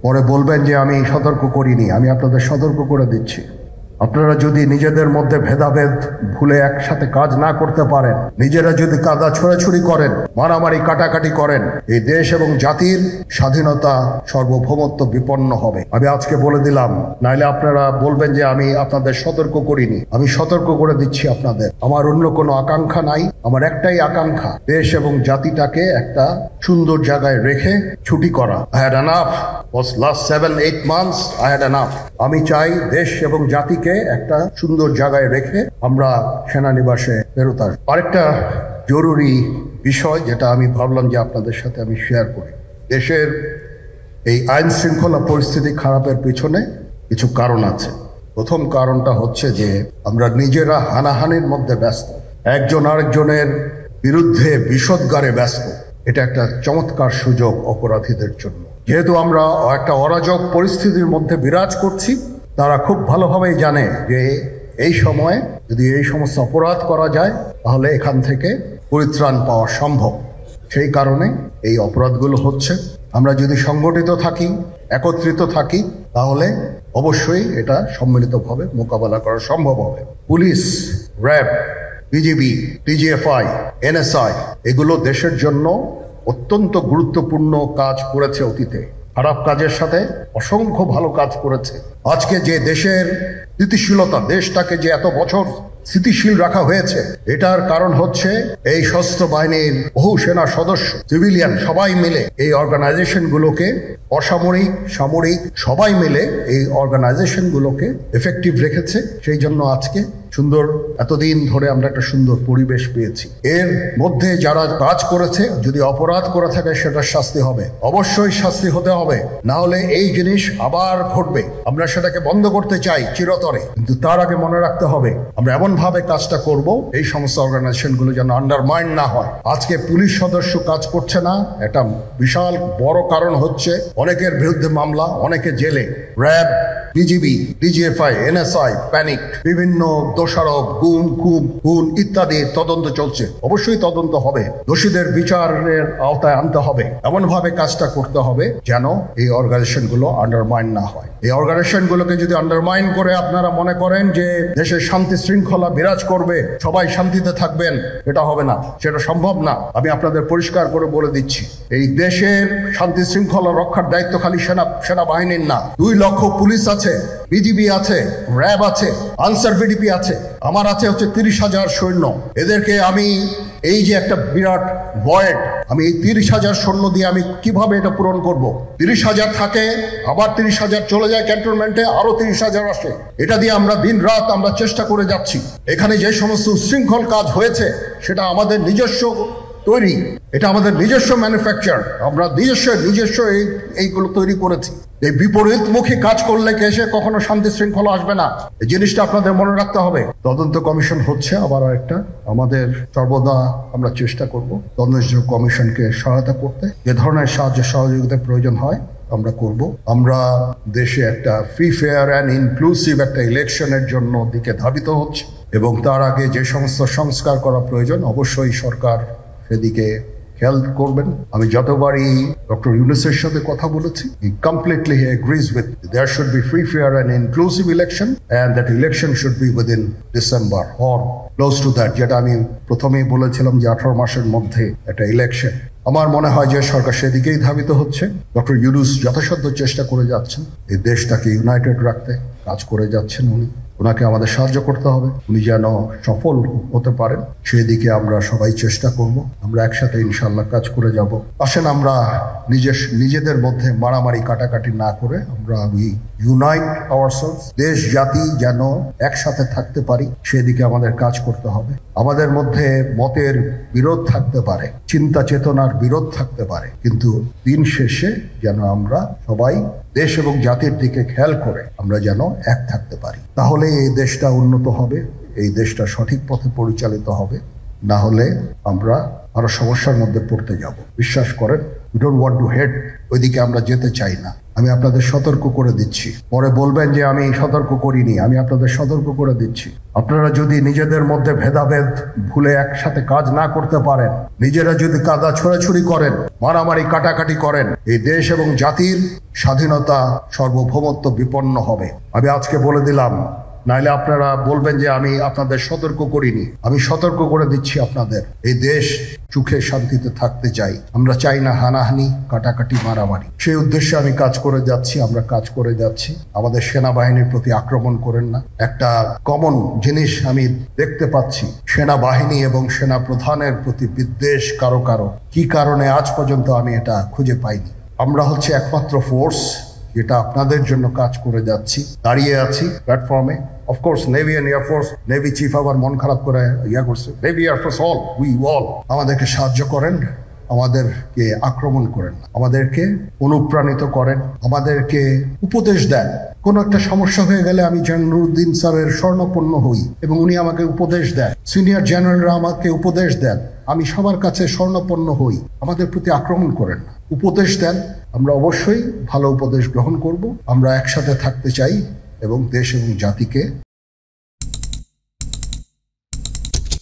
পরে বলবেন যে আমি সতর্ক করিনি। আমি আপনাদের সতর্ক করে দিচ্ছি, আপনারা যদি নিজেদের মধ্যে ভেদাভেদ ভুলে একসাথে কাজ না করতে পারেন, নিজেরা যদি কাদা ছোড়াছুড়ি করেন, মারামারি কাটাকাটি করেন, এই দেশ এবং জাতির স্বাধীনতা সার্বভৌমত্ব বিপন্ন হবে। আমি আজকে বলে দিলাম, নাইলে আপনারা বলবেন যে আমি আপনাদের সতর্ক করিনি। আমি সতর্ক করে দিচ্ছি আপনাদের। আমার অন্য কোনো আকাঙ্ক্ষা নাই, আমার একটাই আকাঙ্ক্ষা, দেশ এবং জাতিটাকে একটা সুন্দর জায়গায় রেখে ছুটি করা। I had enough. Was last 7-8 months I had enough. আমি চাই দেশ এবং জাতিকে একটা সুন্দর জায়গায় রেখে আমরা সেনানিবাসে ফেরত আসবো। আরেকটা জরুরি বিষয় যেটা আমি ভাবলাম যে আপনাদের সাথে আমি শেয়ার করি, দেশের এই আইন শৃঙ্খলা পরিস্থিতি খারাপের পিছনে কিছু কারণ আছে। প্রথম কারণটা হচ্ছে যে আমরা নিজেরা হানাহানির মধ্যে ব্যস্ত, একজন আরেকজনের বিরুদ্ধে বিষোদ্গারে ব্যস্ত। এটা একটা চমৎকার সুযোগ অপরাধীদের জন্য। যেহেতু আমরা একটা অরাজক পরিস্থিতির মধ্যে বিরাজ করছি, তারা খুব ভালোভাবেই জানে যে এই সময়ে যদি এই সমস্ত অপরাধ করা যায় তাহলে এখান থেকে পরিত্রাণ পাওয়া সম্ভব। সেই কারণে এই অপরাধগুলো হচ্ছে। আমরা যদি সংগঠিত থাকি, একত্রিত থাকি, তাহলে অবশ্যই এটা সম্মিলিতভাবে মোকাবেলা করা সম্ভব হবে। Police, RAB, BGB, TGFI, NSI এগুলো দেশের জন্য অত্যন্ত গুরুত্বপূর্ণ কাজ করেছে অতীতে। খারাপ কাজের সাথে অসংখ্য ভালো কাজ করেছে। আজকে যে দেশের স্থিতিশীলতা, দেশটাকে যে এত বছর স্থিতিশীল রাখা হয়েছে, এটার কারণ হচ্ছে এই সশস্ত্র বাহিনীর বহু সেনা সদস্য, সিভিলিয়ান সবাই মিলে এই অর্গানাইজেশনগুলোকে, অসামরিক সামরিক সবাই মিলে এই অর্গানাইজেশনগুলোকে এফেক্টিভ রেখেছে। সেই জন্য আজকে সুন্দর, এতদিন ধরে আমরা একটা সুন্দর পরিবেশ পেয়েছি। এর মধ্যে যারা কাজ করেছে, যদি অপরাধ করে থাকে সেটার শাস্তি হবে, অবশ্যই শাস্তি হতে হবে, না হলে এই জিনিস আবার ঘটবে। আমরা সেটাকে বন্ধ করতে চাই চিরতরে, কিন্তু তার আগে মনে রাখতে হবে আমরা এমন ভাবে কাজটা করব এই সমস্ত অর্গানাইজেশনগুলো যেন আন্ডারমাইন না হয়। আজকে পুলিশ সদস্য কাজ করছে না, একটা বিশাল বড় কারণ হচ্ছে অনেকের বিরুদ্ধে মামলা, অনেকে জেলে। RAB, BGB, DGFI, NSI panic, বিভিন্ন দোষারোপ, গুম, খুন ইত্যাদি তদন্ত চলছে। অবশ্যই তদন্ত হবে, দোষীদের বিচারের আওতায় আনতে হবে। এমন ভাবে কাজটা করতে হবে যেন এই অর্গানাইজেশনগুলো আন্ডারমাইন না হয়। এই অর্গানাইজেশনগুলোকে যদি আন্ডারমাইন করে আপনারা মনে করেন যে দেশের শান্তি শৃঙ্খলা বিরাজ করবে, সবাই শান্তিতে থাকবেন, এটা হবে না, সেটা সম্ভব না। আমি আপনাদের পরিষ্কার করে বলে দিচ্ছি, এই দেশের শান্তি শৃঙ্খলা রক্ষার দায়িত্ব খালি সেনাবাহিনীর না। 2 লক্ষ পুলিশ আছে, বিজিবি আছে, র্যাব আছে, আনসার ভিডিপি আছে, আমার আছে হচ্ছে 30,000 সৈন্য। এদেরকে আমি এই যে একটা বিরাট ভয়েড, আমি এই 30,000 সৈন্য দিয়ে আমি কিভাবে এটা পূরণ করব? 30,000 থাকে, আবার 30,000 চলে যায় ক্যান্টনমেন্টে, আরো 30,000 আসে। এটা দিয়ে আমরা দিন রাত আমরা চেষ্টা করে যাচ্ছি। এখানে যে সমস্ত উচ্ছৃঙ্খল কাজ হয়েছে সেটা আমাদের নিজস্ব তৈরি, এটা আমাদের নিজস্ব ম্যানুফ্যাকচার, আমরা নিজস্ব এইগুলো তৈরি করেছি। এই বিপরীতমুখী কাজ করলে কেসে কখনো শান্তি শৃঙ্খলা আসবে না, এই জিনিসটা আপনাদের মনে রাখতে হবে। তদন্ত কমিশন হচ্ছে আবার একটা, আমাদের সর্বদা আমরা চেষ্টা করব তদন্ত কমিশনকে সহায়তা করতে। যে ধরনের সাহায্য সহযোগিতার প্রয়োজন হয় আমরা করব। আমরা দেশে একটা ফ্রি, ফেয়ার অ্যান্ড ইনক্লুসিভ একটা ইলেকশনের জন্য দিকে ধাবিত হচ্ছে, এবং তার আগে যে সমস্ত সংস্কার করা প্রয়োজন অবশ্যই সরকার সেদিকে খেয়াল করবেন। আমি যতবারই ডক্টর ইউনূসের সাথে কথা বলেছি, he completely agrees with there should be free, fair and inclusive election and that election should be within December or close to that, যেটা আমি প্রথমেই বলেছিলাম যে 18 মাসের মধ্যে একটা ইলেকশন। আমার মনে হয় যে সরকার সেদিকেই ধাবিত হচ্ছে। ডক্টর ইউনূস যথাসাধ্য চেষ্টা করে যাচ্ছেন এই দেশটাকে ইউনাইটেড রাখতে, কাজ করে যাচ্ছেন উনি। ওনাকে আমাদের সাহায্য করতে হবে, উনি যেন সফল হতে পারেন সেদিকে আমরা সবাই চেষ্টা করব। আমরা একসাথে ইনশাল্লাহ কাজ করে যাব। আসেন আমরা নিজেদের মধ্যে মারামারি কাটাকাটি না করে আমরা ইউনাইট আওয়ারসেলস, দেশ জাতি যেন একসাথে থাকতে পারি সেদিকে আমাদের কাজ করতে হবে। আমাদের মধ্যে মতের বিরোধ থাকতে পারে, চিন্তা চেতনার বিরোধ থাকতে পারে, কিন্তু দিন শেষে যেন আমরা সবাই দেশ এবং জাতির দিকে খেয়াল করে আমরা যেন এক থাকতে পারি। তাহলে এই দেশটা উন্নত হবে, এই দেশটা সঠিক পথে পরিচালিত হবে। না হলে আমরা আরো সমস্যার মধ্যে পড়তে যাব। বিশ্বাস করেন, we don't want to head, ওইদিকে আমরা যেতে চাই না। আমি আপনাদের সতর্ক করে দিচ্ছি। পরে বলবেন যে আমি সতর্ক করিনি, আমি আপনাদের সতর্ক করে দিচ্ছি। আপনারা যদি নিজেদের মধ্যে ভেদাভেদ ভুলে একসাথে কাজ না করতে পারেন, নিজেরা যদি কাদা ছোড়াছুড়ি করেন, মারামারি কাটাকাটি করেন, এই দেশ এবং জাতির স্বাধীনতা সার্বভৌমত্ব বিপন্ন হবে। আমি আজকে বলে দিলাম, নাইলে আপনারা বলবেন যে আমি আপনাদের সতর্ক করিনি। আমি সতর্ক করে দিচ্ছি আপনাদের। এই দেশ সুখে শান্তিতে থাকতে চাই, আমরা চাই না হানাহানি, কাটাকাটি, মারামারি। সেই উদ্দেশ্যে আমি কাজ করে যাচ্ছি, আমরা কাজ করে যাচ্ছি। আমাদের সেনাবাহিনীর প্রতি আক্রমণ করেন না। একটা কমন জিনিস আমি দেখতে পাচ্ছি, সেনাবাহিনী এবং সেনা প্রধানের প্রতি বিদ্বেষ কারো কারো। কি কারণে আজ পর্যন্ত আমি এটা খুঁজে পাইনি। আমরা হচ্ছে একমাত্র ফোর্স যেটা আপনাদের জন্য কাজ করে যাচ্ছি, দাঁড়িয়ে আছি প্ল্যাটফর্মে। Of course navy and air force, navy chief আবার মন খারাপ করে করছে, navy air force all, we all আমাদেরকে সাহায্য করেন, আমাদেরকে আক্রমণ করেন না, আমাদেরকে অনুপ্রাণিত করেন, আমাদেরকে উপদেশ দেন। কোনো একটা সমস্যা হয়ে গেলে আমি জেনারেল নুরুদ্দিন স্যারের স্বর্ণপন্ন হই এবং উনি আমাকে উপদেশ দেন, সিনিয়র জেনারেলরা আমাকে উপদেশ দেন, আমি সবার কাছে স্বর্ণপন্ন হই। আমাদের প্রতি আক্রমণ করেন না, উপদেশ দেন। আমরা অবশ্যই ভালো উপদেশ গ্রহণ করব। আমরা একসাথে থাকতে চাই এবং দেশ এবং জাতিকে